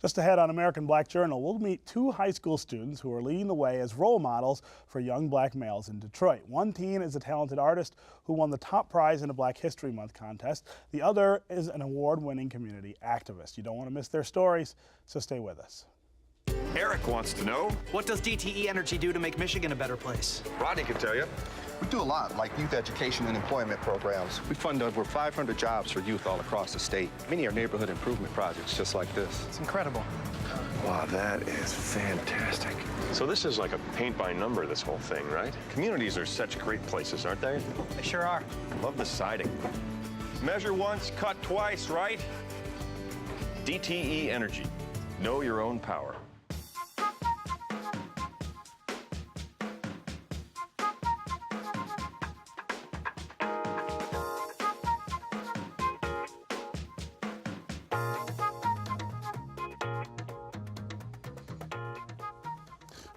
Just ahead on American Black Journal, we'll meet two high school students who are leading the way as role models for young black males in Detroit. One teen is a talented artist who won the top prize in a Black History Month contest. The other is an award-winning community activist. You don't want to miss their stories, so stay with us. Eric wants to know, what does DTE Energy do to make Michigan a better place? Rodney can tell you. We do a lot, like youth education and employment programs. We fund over 500 jobs for youth all across the state. Many are neighborhood improvement projects just like this. It's incredible. Wow, that is fantastic. So this is like a paint by number, this whole thing, right? Communities are such great places, aren't they? They sure are. Love the siding. Measure once, cut twice, right? DTE Energy. Know your own power.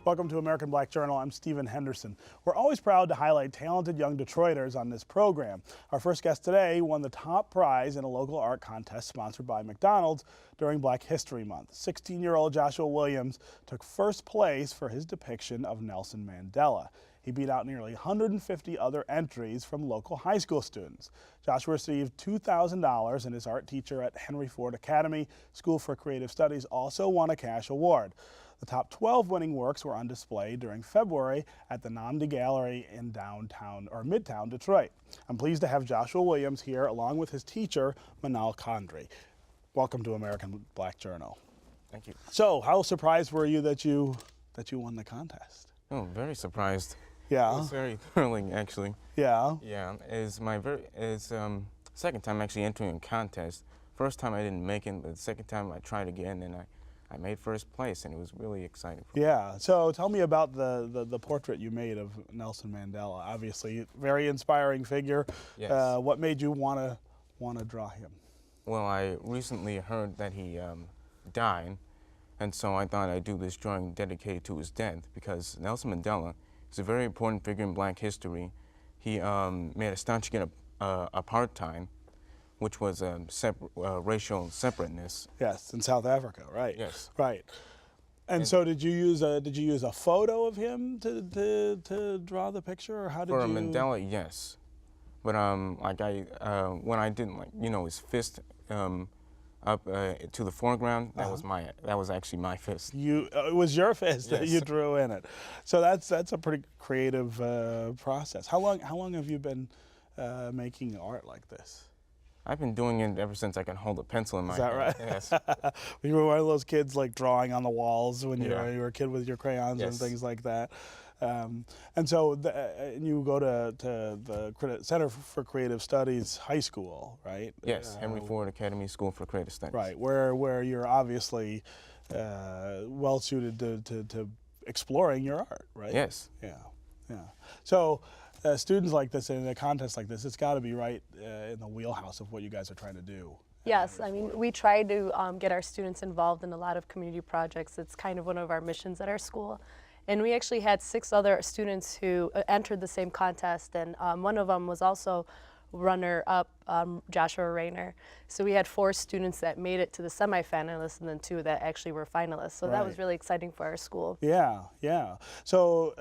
Welcome to American Black Journal. I'm Stephen Henderson. We're always proud to highlight talented young Detroiters on this program. Our first guest today won the top prize in a local art contest sponsored by McDonald's during Black History Month. 16-year-old Joshua Williams took first place for his depiction of Nelson Mandela. He beat out nearly 150 other entries from local high school students. Joshua received $2,000 and his art teacher at Henry Ford Academy School for Creative Studies also won a cash award. The top 12 winning works were on display during February at the Namdi Gallery in Midtown Detroit. I'm pleased to have Joshua Williams here along with his teacher, Manal Khandri. Welcome to American Black Journal. Thank you. So, how surprised were you that you won the contest? Oh, very surprised. Yeah. It was very thrilling, actually. Yeah. Yeah. It's my second time actually entering a contest. First time I didn't make it, but the second time I tried again and I made first place, and it was really exciting for me. Yeah. So tell me about the portrait you made of Nelson Mandela. Obviously, very inspiring figure. Yes. What made you want to draw him? Well, I recently heard that he died, and so I thought I'd do this drawing dedicated to his death because Nelson Mandela is a very important figure in Black history. He made a staunch against apartheid, which was racial separateness. Yes, in South Africa, right? Yes. Right. And so, did you use a photo of him to draw the picture, or how did you? For Mandela, yes, but when I did his fist up to the foreground, that was actually my fist. It was your fist that you drew in it. So that's a pretty creative process. How long have you been making art like this? I've been doing it ever since I can hold a pencil in my hand. Is that right? Yes. You were one of those kids like drawing on the walls when you were a kid with your crayons and things like that. And so you go to the Center for Creative Studies High School, right? Yes, Henry Ford Academy School for Creative Studies. Right, where you're obviously well suited to exploring your art, right? Yes. Yeah, yeah. So. Students like this in a contest like this, it's got to be right in the wheelhouse of what you guys are trying to do. Yes, I mean, we try to get our students involved in a lot of community projects. It's kind of one of our missions at our school. And we actually had 6 other students who entered the same contest, and one of them was also runner-up, Joshua Rayner. So we had 4 students that made it to the semifinalists and then 2 that actually were finalists. So that was really exciting for our school. Yeah, yeah. So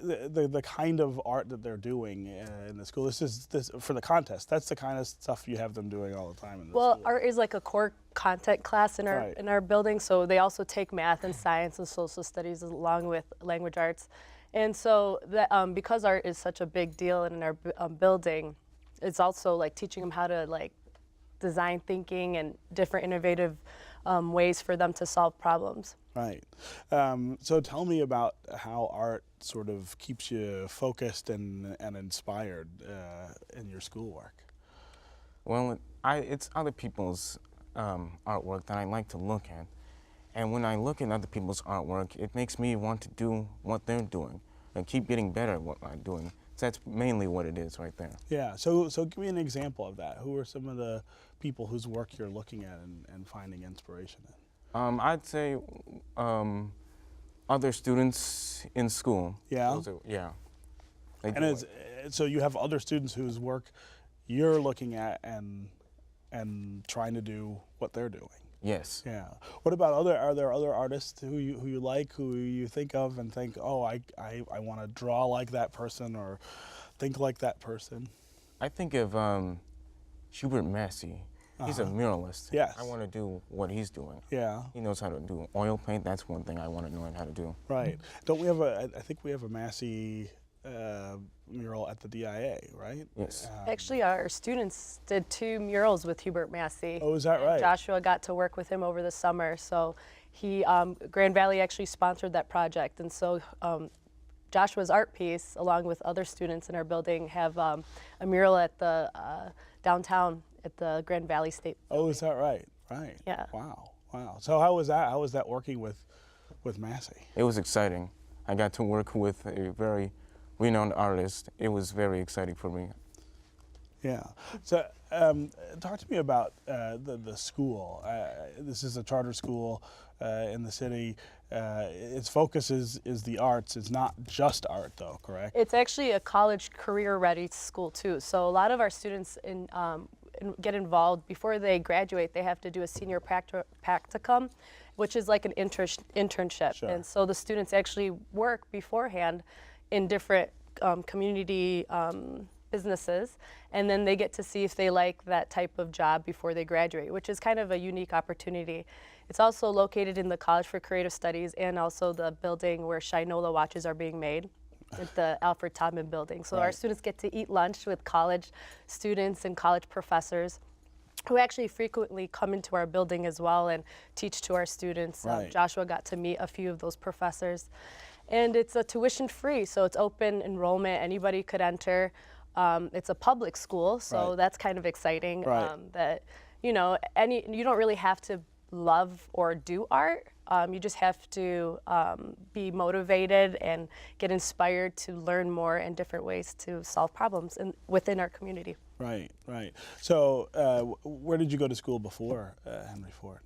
the kind of art that they're doing in the school, this for the contest, that's the kind of stuff you have them doing all the time in the school. Art is like a core content class in our building, so they also take math and science and social studies along with language arts. And so that, because art is such a big deal in our building, it's also like teaching them how to like design thinking and different innovative ways for them to solve problems. Right. So tell me about how art sort of keeps you focused and inspired in your schoolwork. Well, it's other people's artwork that I like to look at. And when I look at other people's artwork, it makes me want to do what they're doing and keep getting better at what I'm doing. So that's mainly what it is right there. Yeah, so give me an example of that. Who are some of the people whose work you're looking at and finding inspiration in? I'd say other students in school. Yeah? And so you have other students whose work you're looking at and trying to do what they're doing. Yes. Yeah. What about are there other artists who you like, who you think of and think, oh, I want to draw like that person or think like that person? I think of Hubert Massey. He's a muralist. Yes. I want to do what he's doing. Yeah. He knows how to do oil paint. That's one thing I want to learn how to do. Right. Don't we have I think we have a Massey mural at the DIA, right? Yes. Actually, our students did 2 murals with Hubert Massey. Oh, is that right? Joshua got to work with him over the summer, so he Grand Valley actually sponsored that project, and so Joshua's art piece, along with other students in our building, have a mural at the downtown at the Grand Valley State. Oh, is that right? Right. Yeah. Wow. Wow. So how was that? How was that working with Massey? It was exciting. I got to work with a very renowned artist. It was very exciting for me. Yeah. So talk to me about the school. This is a charter school in the city. Its focus is the arts. It's not just art, though, correct? It's actually a college career-ready school, too. So a lot of our students get involved before they graduate. They have to do a senior practicum, which is like an internship. Sure. And so the students actually work beforehand in different community businesses, and then they get to see if they like that type of job before they graduate, which is kind of a unique opportunity. It's also located in the College for Creative Studies and also the building where Shinola watches are being made at the Alfred Todman building. So our students get to eat lunch with college students and college professors who actually frequently come into our building as well and teach to our students. Right. Joshua got to meet a few of those professors. And it's a tuition free, so it's open enrollment. Anybody could enter. It's a public school, so Right. that's kind of exciting. Right. That you don't really have to love or do art. You just have to be motivated and get inspired to learn more and different ways to solve problems within our community. Right. Right. So where did you go to school before Henry Ford?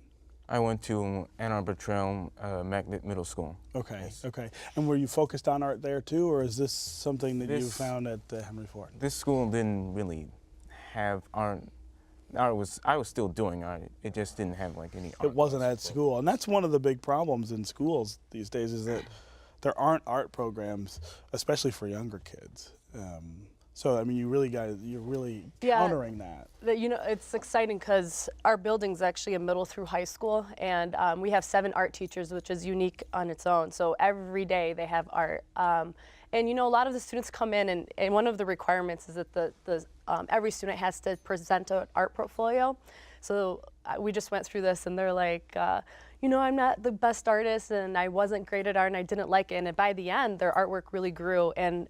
I went to Ann Arbor Trail Magnet Middle School. Okay. Yes. Okay. And were you focused on art there too, or is this something that you This- found at Henry Ford? This school didn't really have art. I was still doing art. It just didn't have like any art. It wasn't at school, and that's one of the big problems in schools these days is that there aren't art programs, especially for younger kids. So I mean, you're really Yeah. countering that. It's exciting because our building's actually a middle through high school, and we have 7 art teachers, which is unique on its own. So every day they have art. And a lot of the students come in, and one of the requirements is that every student has to present an art portfolio. So we just went through this, and they're like, I'm not the best artist, and I wasn't great at art, and I didn't like it. And by the end, their artwork really grew, and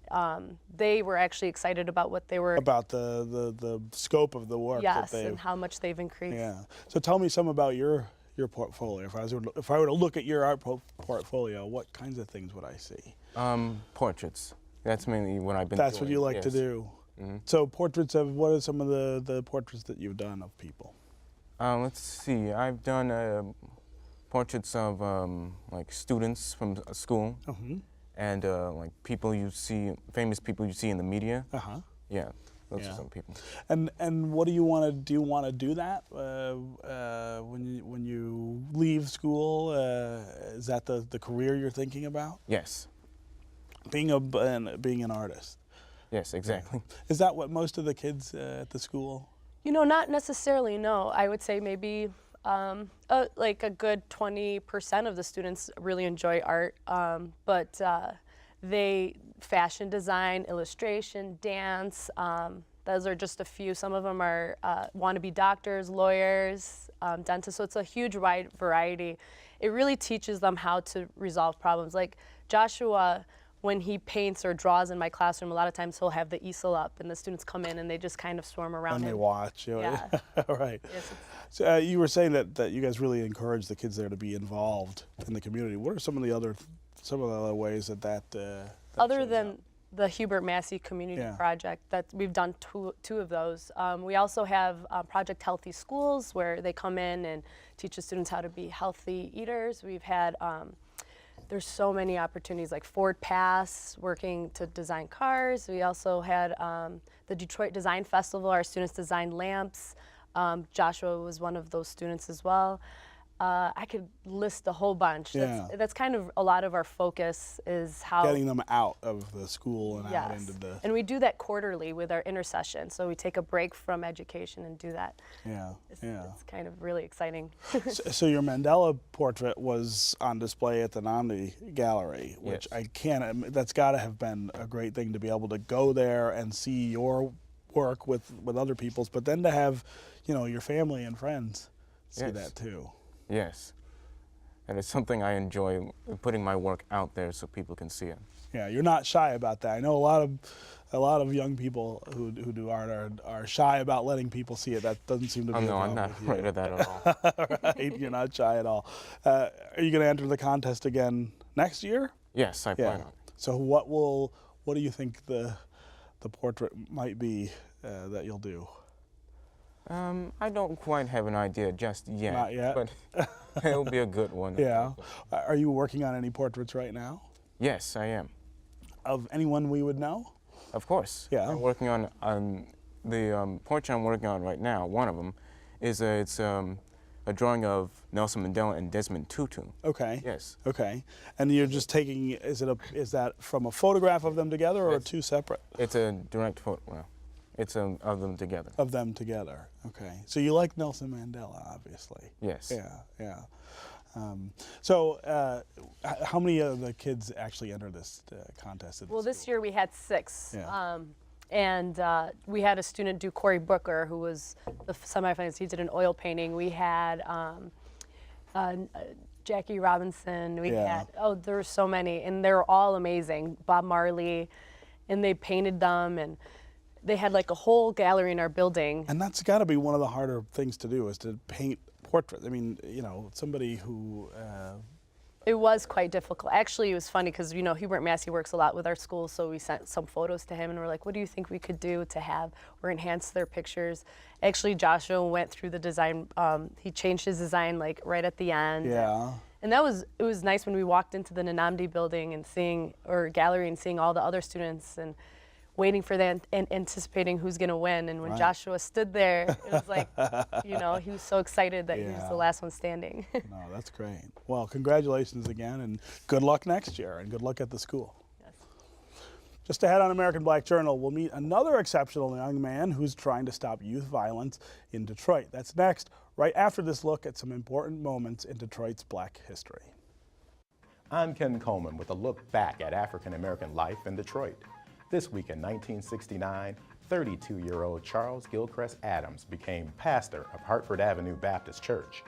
they were actually excited about what they were. About the scope of the work Yes, that they. and how much they've increased. Yeah. So tell me some about your portfolio. If I were to look at your art portfolio, what kinds of things would I see? Portraits. That's mainly what I've been That's doing. what you like to yes. do. Mm-hmm. So portraits of what are some of the portraits that you've done of people? Let's see. I've done portraits of like students from school, and like people you see, famous people you see in the media. Yeah, those Yeah. are some people. And what do you want to do? You want to do that when you leave school? Is that the career you're thinking about? Yes. Being an artist. Yes, exactly. Is that what most of the kids at the school? Not necessarily, no. I would say maybe like a good 20% of the students really enjoy art, but they fashion design, illustration, dance, those are just a few. Some of them are want to be doctors, lawyers, dentists, so it's a huge wide variety. It really teaches them how to resolve problems. Like Joshua, when he paints or draws in my classroom, a lot of times he'll have the easel up, and the students come in and they just kind of swarm around And him. they watch. Yeah. Right. Yes, So you were saying that you guys really encourage the kids there to be involved in the community. What are some of the other ways that other shows than up? the Hubert Massey Community Yeah. Project, that we've done two of those. We also have Project Healthy Schools, where they come in and teach the students how to be healthy eaters. We've had there's so many opportunities, like Ford Pass, working to design cars. We also had the Detroit Design Festival. Our students designed lamps. Joshua was one of those students as well. I could list a whole bunch. Yeah. That's kind of a lot of our focus is how Getting them out of the school and out yes. into the. And we do that quarterly with our intercession. So we take a break from education and do that. Yeah, yeah. It's kind of really exciting. So your Mandela portrait was on display at the Namdi Gallery, which Yes. I can't. That's got to have been a great thing to be able to go there and see your work with other people's, but then to have, your family and friends see Yes. that too. Yes. And it's something I enjoy, putting my work out there so people can see it. Yeah, you're not shy about that. I know a lot of young people who do art are shy about letting people see it. That doesn't seem to be. Oh, a no, problem I'm not with afraid you. of that at all. Right, you're not shy at all. Are you going to enter the contest again next year? Yes, I plan on it. So what do you think the portrait might be that you'll do? I don't quite have an idea just yet. Not yet? But it'll be a good one. Yeah. Are you working on any portraits right now? Yes, I am. Of anyone we would know? Of course. Yeah. I'm working on the portrait I'm working on right now. One of them is it's a drawing of Nelson Mandela and Desmond Tutu. Okay. Yes. Okay. And you're just taking, is that from a photograph of them together or Yes. two separate? It's a direct photo. Well, it's of them together. Of them together. Okay. So you like Nelson Mandela, obviously. Yes. Yeah, yeah. So how many of the kids actually enter this contest? Well, this year we had 6. Yeah. And we had a student do Cory Booker, who was the semifinalist. He did an oil painting. We had Jackie Robinson. We Yeah. had, there were so many, and they were all amazing. Bob Marley, and they painted them, and they had like a whole gallery in our building. And that's got to be one of the harder things to do, is to paint portraits. I mean, somebody who. It was quite difficult. Actually, it was funny because, Hubert Massey works a lot with our school, so we sent some photos to him and we're like, what do you think we could do to have or enhance their pictures? Actually, Joshua went through the design. He changed his design like right at the end. Yeah. And it was nice when we walked into the Nnamdi building and gallery and seeing all the other students and waiting for that and anticipating who's going to win. And when Joshua stood there, it was like, he was so excited that he was the last one standing. No, that's great. Well, congratulations again, and good luck next year, and good luck at the school. Yes. Just ahead on American Black Journal, we'll meet another exceptional young man who's trying to stop youth violence in Detroit. That's next, right after this look at some important moments in Detroit's Black history. I'm Ken Coleman with a look back at African American life in Detroit. This week in 1969, 32-year-old Charles Gilchrist Adams became pastor of Hartford Avenue Baptist Church.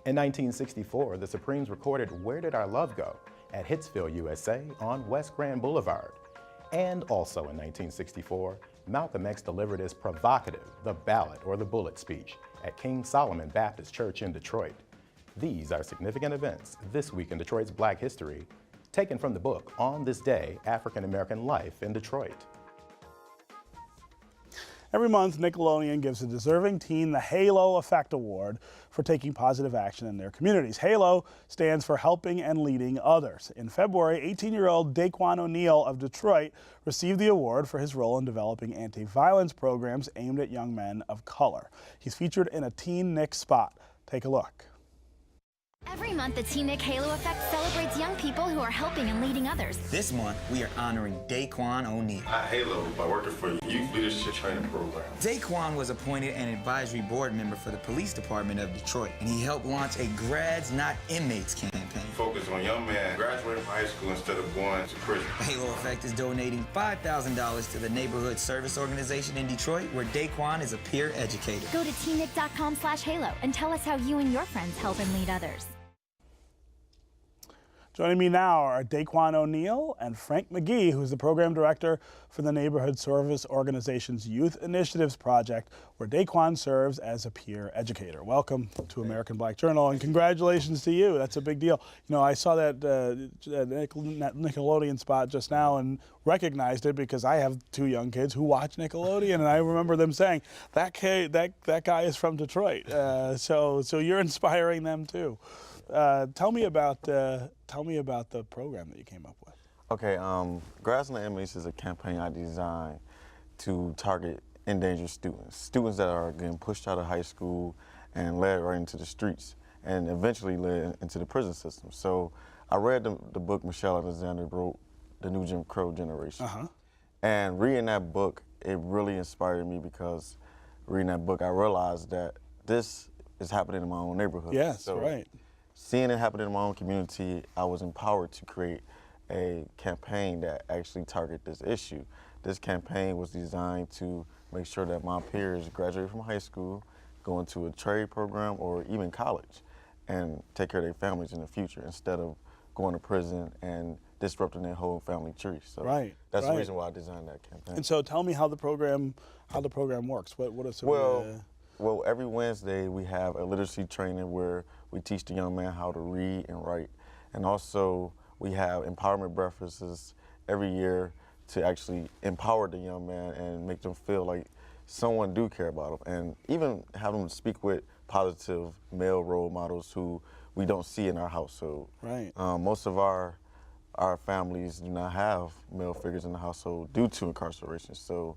In 1964, the Supremes recorded Where Did Our Love Go? At Hitsville, USA on West Grand Boulevard. And also in 1964, Malcolm X delivered his provocative The Ballot or the Bullet speech at King Solomon Baptist Church in Detroit. These are significant events this week in Detroit's Black history, taken from the book On This Day, African American Life in Detroit. Every month, Nickelodeon gives a deserving teen the Halo Effect Award for taking positive action in their communities. Halo stands for helping and leading others. In February, 18-year-old DeQuan O'Neal of Detroit received the award for his role in developing anti-violence programs aimed at young men of color. He's featured in a Teen Nick spot. Take a look. Every month, the Teen Nick Halo Effect celebrates young people who are helping and leading others. This month, we are honoring DeQuan O'Neal. I Halo by working for Youth Leadership Training Program. DeQuan was appointed an advisory board member for the police department of Detroit, and he helped launch a Grads Not Inmates campaign. Focus on young men graduating from high school instead of going to prison. Halo Effect is donating $5,000 to the Neighborhood Service Organization in Detroit, where DeQuan is a peer educator. Go to teennick.com/halo and tell us how you and your friends help and lead others. Joining me now are DeQuan O'Neal and Frank McGee, who's the program director for the Neighborhood Service Organization's Youth Initiatives Project, where DeQuan serves as a peer educator. Welcome to American Black Journal, and congratulations to you. That's a big deal. I saw that Nickelodeon spot just now and recognized it because I have 2 young kids who watch Nickelodeon, and I remember them saying, that guy is from Detroit. So you're inspiring them too. Tell me about the program that you came up with. Okay, Grads Not Inmates is a campaign I designed to target endangered students that are getting pushed out of high school and led right into the streets. and eventually led into the prison system. So I read the book Michelle Alexander wrote, The New Jim Crow Generation. And reading that book, it really inspired me, because reading that book, I realized that this is happening in my own neighborhood. Yes, so right. Seeing it happen in my own community, I was empowered to create a campaign that actually targeted this issue. This campaign was designed to make sure that my peers graduate from high school, go into a trade program, or even college, and take care of their families in the future, instead of going to prison and disrupting their whole family tree. So that's the reason why I designed that campaign. And so tell me how the program works. What are some of the... Well, every Wednesday we have a literacy training where we teach the young man how to read and write. And also we have empowerment breakfasts every year to actually empower the young man and make them feel like someone do care about them. And even have them speak with positive male role models who we don't see in our household. Right. Most of our families do not have male figures in the household due to incarceration. So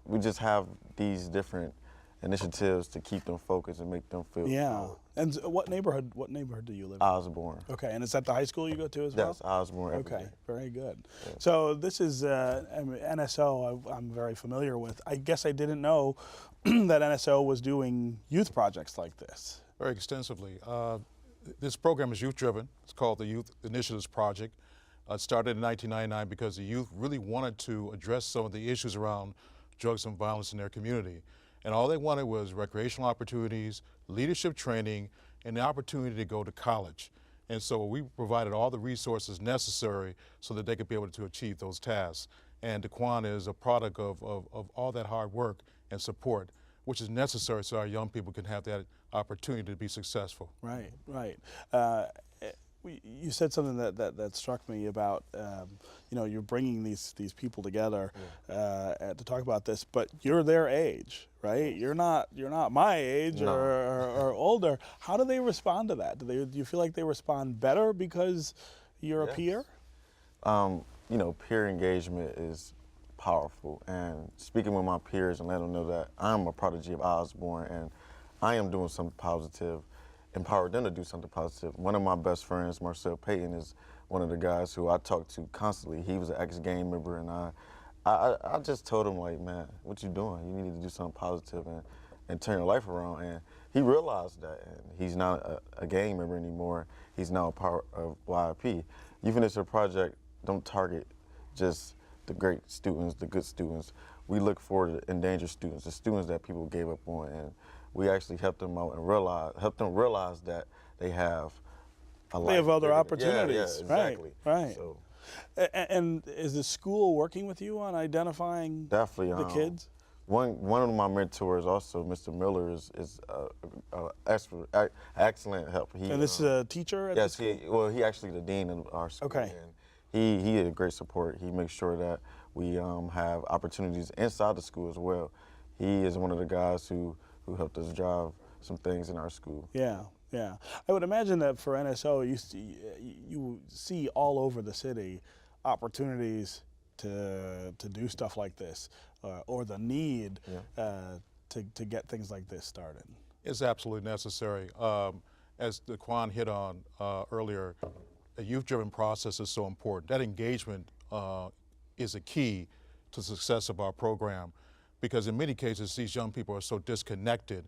we just have these different initiatives to keep them focused and make them feel empowered. And what neighborhood do you live in? Osborne. Okay, and is that the high school you go to as well? Yes, Osborne. Okay, very good. Yeah. So this is NSO I'm very familiar with. I guess I didn't know that NSO was doing youth projects like this. Very extensively. This program is youth-driven. It's called the Youth Initiatives Project. It started in 1999 because the youth really wanted to address some of the issues around drugs and violence in their community. And all they wanted was recreational opportunities, leadership training, and the opportunity to go to college. And so we provided all the resources necessary so that they could be able to achieve those tasks. And DeQuan is a product of all that hard work and support, which is necessary so our young people can have that opportunity to be successful. Right, right. You said something that struck me about, you're bringing these people together to talk about this, but you're their age, right? You're not my age or older. How do they respond to that? Do you feel like they respond better because you're a peer? Peer engagement is powerful, and speaking with my peers and letting them know that I'm a prodigy of Osborne and I am doing something positive, empower them to do something positive. One of my best friends, Marcel Payton, is one of the guys who I talk to constantly. He was an ex-gang member, and I just told him, like, man, what you doing? You need to do something positive and turn your life around. And he realized that, and he's not a gang member anymore. He's now a part of YIP. Youth Initiative Project don't target just the great students, the good students. We look for the endangered students, the students that people gave up on, and we actually help them out and help them realize that they have a life. They have other opportunities. Yeah, exactly. Right. So, and is the school working with you on identifying the kids? One of my mentors, also Mr. Miller, is excellent help. And this is a teacher at the school? He actually the dean of our school. Okay. And he had great support. He makes sure that we have opportunities inside the school as well. He is one of the guys who helped us drive some things in our school. Yeah, yeah. I would imagine that for NSO, you see all over the city opportunities to do stuff like this, or the need to get things like this started. It's absolutely necessary. As DeQuan hit on earlier, a youth-driven process is so important. That engagement is a key to the success of our program, because in many cases these young people are so disconnected.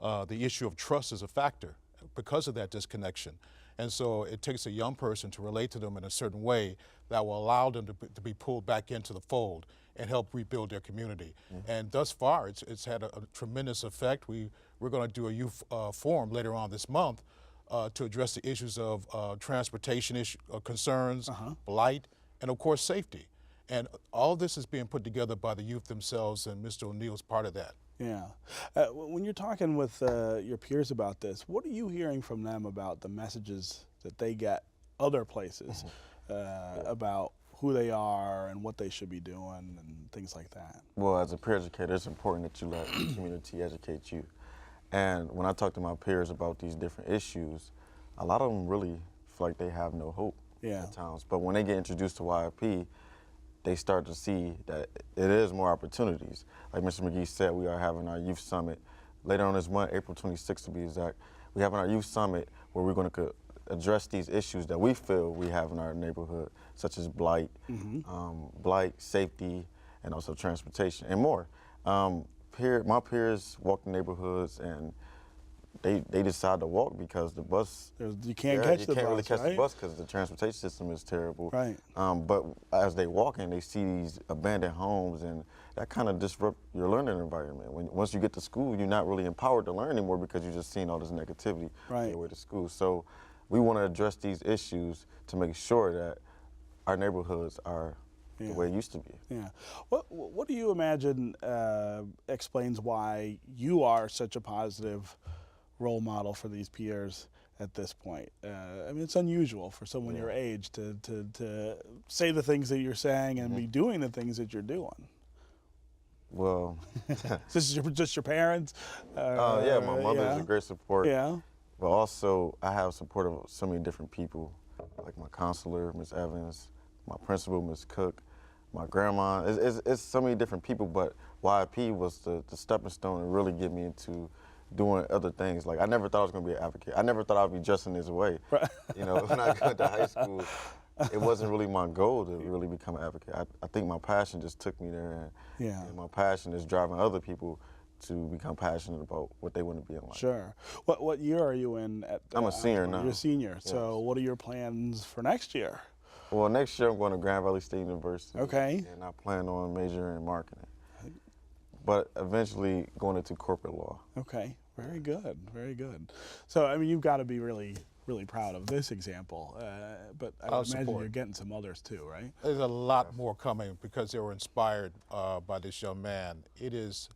The issue of trust is a factor because of that disconnection. And so it takes a young person to relate to them in a certain way that will allow them to be pulled back into the fold and help rebuild their community. And thus far, it's had a tremendous effect. We're going to do a youth forum later on this month to address the issues of transportation concerns, blight, and of course safety. And all of this is being put together by the youth themselves, and Mr. O'Neal is part of that. Yeah. When you're talking with your peers about this, what are you hearing from them about the messages that they get other places about who they are and what they should be doing and things like that? Well, as a peer educator, it's important that you let the community educate you. And when I talk to my peers about these different issues, a lot of them really feel like they have no hope at times. But when they get introduced to YIP, they start to see that it is more opportunities. Like Mr. McGee said, we are having our youth summit later on this month, April 26th to be exact. we have our youth summit where we're going to address these issues that we feel we have in our neighborhood, such as blight, safety, and also transportation and more. My peers walk the neighborhoods and they decide to walk because the bus. You can't catch the bus. You can't really catch right? the bus because the transportation system is terrible. Right. But as they walk in, they see these abandoned homes, and that kind of disrupt your learning environment. Once you get to school, you're not really empowered to learn anymore because you're just seeing all this negativity on your way to school. So we want to address these issues to make sure that our neighborhoods are the way it used to be. Yeah. What do you imagine explains why you are such a positive role model for these peers at this point? I mean, it's unusual for someone your age to say the things that you're saying and be doing the things that you're doing. Well, This is just your parents? yeah, my mother is a great support. Yeah. But also, I have support of so many different people, like my counselor, Ms. Evans, my principal, Ms. Cook, my grandma. It's so many different people, but YIP was the stepping stone to really get me into doing other things. Like, I never thought I was going to be an advocate. I never thought I'd be dressing this way. Right. You know, when I got to high school, it wasn't really my goal to really become an advocate. I think my passion just took me there, and my passion is driving other people to become passionate about what they want to be in life. Sure. What year are you in? I'm a senior now. You're a senior. Yes. So what are your plans for next year? Well, next year I'm going to Grand Valley State University. Okay. And I plan on majoring in marketing, but eventually going into corporate law. Okay. Very good. Very good. So, I mean, you've got to be really proud of this example, but I would imagine you're getting some others too, right? There's a lot more coming because they were inspired by this young man. It is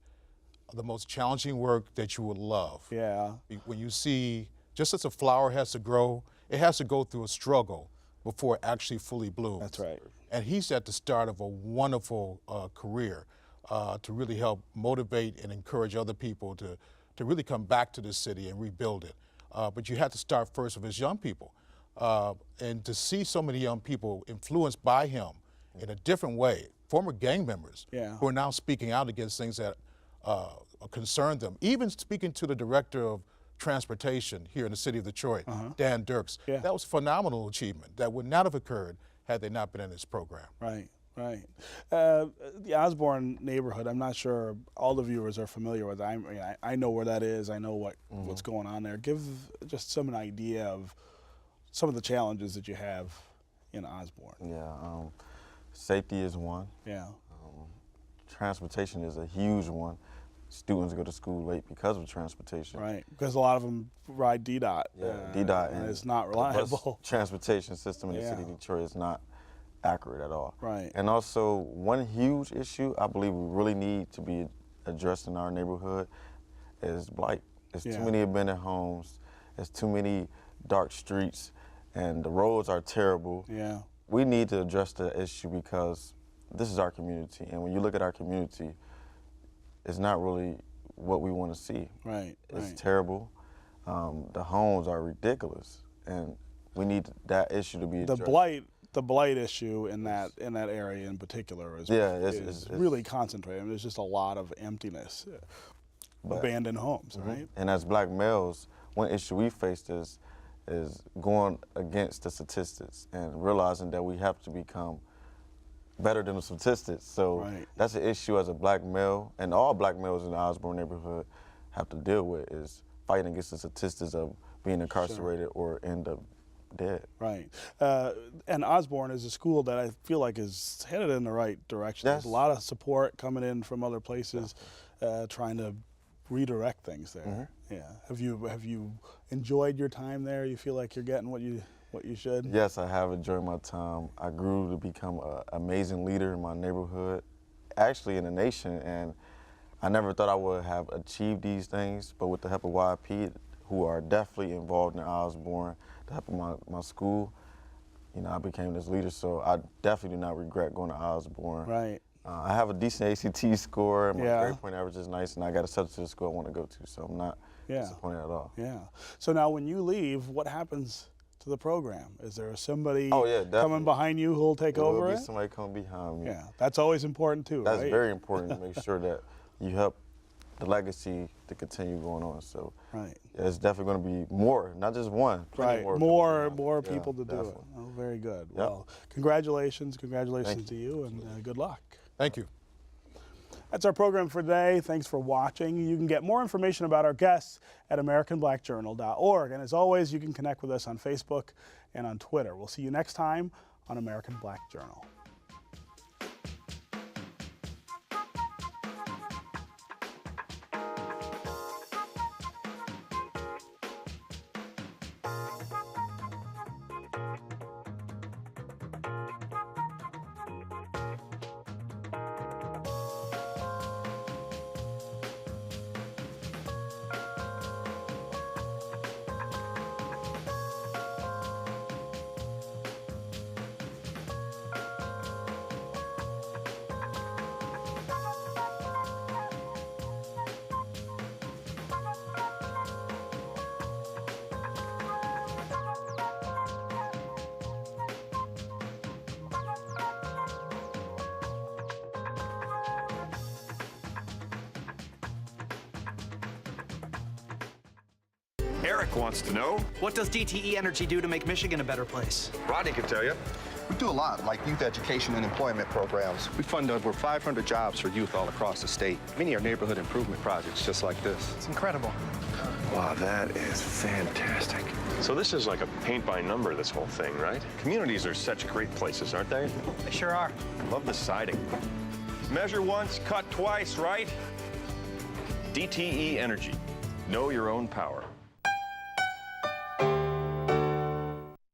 the most challenging work that you will love. Yeah. When you see, just as a flower has to grow, it has to go through a struggle before it actually fully blooms. That's right. And he's at the start of a wonderful career to really help motivate and encourage other people to really come back to the city and rebuild it. But you have to start first with his young people. And to see so many young people influenced by him in a different way, former gang members who are now speaking out against things that concern them, even speaking to the director of transportation here in the city of Detroit, Dan Dirks. That was a phenomenal achievement that would not have occurred had they not been in this program. Right. Right. The Osborne neighborhood, I'm not sure all the viewers are familiar with it. I know where that is. I know what's going on there. Give just some idea of some of the challenges that you have in Osborne. Yeah. Safety is one. Yeah. Transportation is a huge one. Students go to school late because of transportation. Right, because a lot of them ride DDOT. Yeah, DDOT. And it's not reliable. The bus transportation system in the city of Detroit is not accurate at all. Right. And also, one huge issue I believe we really need to be addressed in our neighborhood is blight. There's too many abandoned homes. There's too many dark streets, and the roads are terrible. Yeah. We need to address the issue because this is our community, and when you look at our community, it's not really what we want to see. Right. It's terrible. The homes are ridiculous, and we need that issue to be addressed. The blight issue in that area in particular is it's really concentrated. I mean, there's just a lot of emptiness, abandoned homes, right? And as black males, one issue we faced is going against the statistics and realizing that we have to become better than the statistics. So that's an issue as a black male, and all black males in the Osborne neighborhood have to deal with, is fighting against the statistics of being incarcerated or end up dead. Right. And Osborne is a school that I feel like is headed in the right direction. Yes. There's a lot of support coming in from other places, trying to redirect things there. Yeah. Have you enjoyed your time there? You feel like you're getting what you should? Yes, I have enjoyed my time. I grew to become an amazing leader in my neighborhood, actually in the nation, and I never thought I would have achieved these things, but with the help of YIP, who are definitely involved in Osborne, the help of my school, you know, I became this leader, so I definitely do not regret going to Osborne. Right. I have a decent ACT score, and my grade point average is nice, and I got a substitute school I want to go to, so I'm not disappointed at all. Yeah. So now when you leave, what happens to the program? Is there somebody coming behind you who'll take over There will it? be somebody coming behind me. Yeah, that's always important too, That's right? very important to make sure that you help the legacy to continue going on. So Right. yeah, it's definitely going to be more, not just one. plenty Right, more people to do it. Oh, very good. Yep. Well, congratulations to you, and good luck. Thank you. That's our program for today. Thanks for watching. You can get more information about our guests at AmericanBlackJournal.org. And as always, you can connect with us on Facebook and on Twitter. We'll see you next time on American Black Journal. Eric wants to know. What does DTE Energy do to make Michigan a better place? Rodney can tell you. We do a lot, like youth education and employment programs. We fund over 500 jobs for youth all across the state. Many are neighborhood improvement projects just like this. It's incredible. Wow, that is fantastic. So this is like a paint by number, this whole thing, right? Communities are such great places, aren't they? They sure are. Love the siding. Measure once, cut twice, right? DTE Energy. Know your own power.